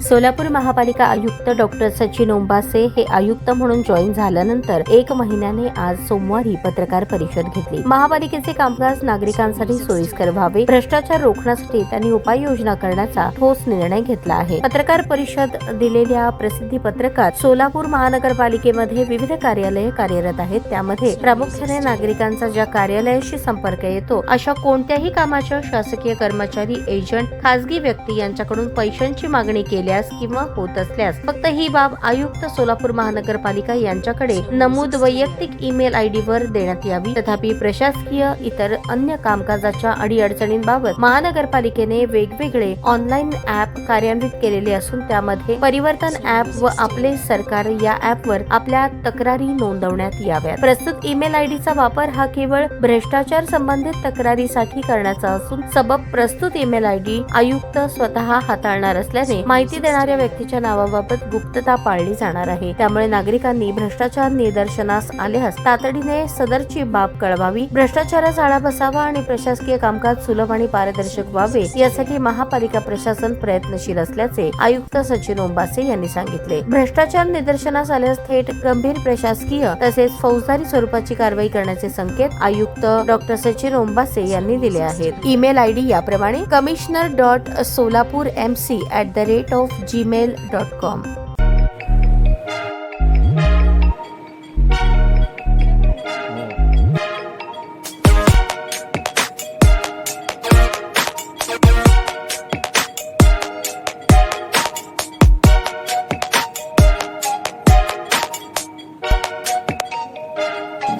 सोलापूर महापालिका आयुक्त डॉक्टर सचिन ओंबासे हे आयुक्त म्हणून जॉईन झाल्यानंतर 1 महिन्याने आज सोमवारी पत्रकार परिषद घेतली। महापालिकेचे कामकाज नागरिकांसाठी सोयीस्कर व्हावे, भ्रष्टाचार रोखण्यासाठी त्यांनी उपाययोजना करण्याचा ठोस निर्णय घेतला आहे। पत्रकार परिषद दिलेल्या प्रसिद्धी पत्रकात सोलापूर महानगरपालिकेमध्ये विविध कार्यालये कार्यरत आहेत, त्यामध्ये प्रामुख्याने नागरिकांचा ज्या कार्यालयाशी संपर्क येतो अशा कोणत्याही कामाच्या शासकीय कर्मचारी, एजंट, खासगी व्यक्ती यांच्याकडून पैशांची मागणी केल्यास किंवा होत असल्यास फक्त ही बाब आयुक्त सोलापूर महानगरपालिका यांच्याकडे नमूद वैयक्तिक ईमेल आयडी वर देण्यात यावी। तथापि प्रशासकीय इतर अन्य कामकाजाच्या अडीअडचणींबाबत महानगरपालिकेने वेगवेगळे ऑनलाईन ऍप कार्यान्वित केलेले असून त्यामध्ये परिवर्तन ऍप व आपले सरकार या ऍपवर आपल्या तक्रारी नोंदवण्यात याव्यात। प्रस्तुत ईमेल आयडीचा वापर हा केवळ भ्रष्टाचार संबंधित तक्रारीसाठी करण्याचा असून सबब प्रस्तुत ईमेल आयडी आयुक्त स्वतः हाताळणार असल्याने माहिती देणाऱ्या व्यक्तीच्या नावाबाबत गुप्तता पाळली जाणार आहे। त्यामुळे नागरिकांनी भ्रष्टाचार निदर्शनास आल्यास तातडीने सदरची बाब कळवावी, भ्रष्टाचाराचा आळा बसावा आणि प्रशासकीय कामकाज सुलभ आणि पारदर्शक व्हावे यासाठी महापालिका प्रशासन प्रयत्नशील असल्याचे आयुक्त सचिन ओंबासे यांनी सांगितले। भ्रष्टाचार निदर्शनास आल्यास थेट गंभीर प्रशासकीय तसेच फौजदारी स्वरूपाची कारवाई करण्याचे संकेत आयुक्त डॉक्टर सचिन ओंबासे यांनी दिले आहेत। ईमेल आयडी याप्रमाणे commissioner.solapurmc@gmail.com।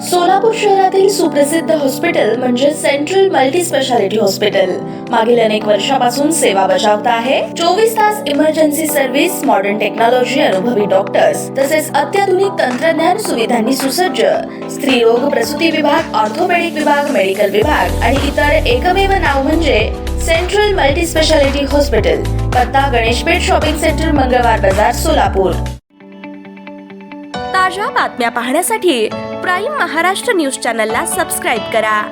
सोलापूर शहरातील सुप्रसिद्ध हॉस्पिटल म्हणजे सेंट्रल मल्टी स्पेशालिटी हॉस्पिटल मागील अनेक वर्षापासून सेवा बजावत आहे। 24 तास इमर्जन्सी सर्व्हिस, मॉडर्न टेक्नॉलॉजी, अनुभवी डॉक्टर्स तसेच अत्याधुनिक तंत्रज्ञान सुविधांनी सुसज्ज स्त्रीरोग प्रसूती विभाग, ऑर्थोपेडिक विभाग, मेडिकल विभाग आणि इतर एकमेव नाव म्हणजे सेंट्रल मल्टी स्पेशालिटी हॉस्पिटल। पत्ता गणेशपेठ शॉपिंग सेंटर, मंगळवार बाजार, सोलापूर। ताज्या बातम्या पाहण्यासाठी प्राईम महाराष्ट्र न्यूज चॅनलला सबस्क्राईब करा।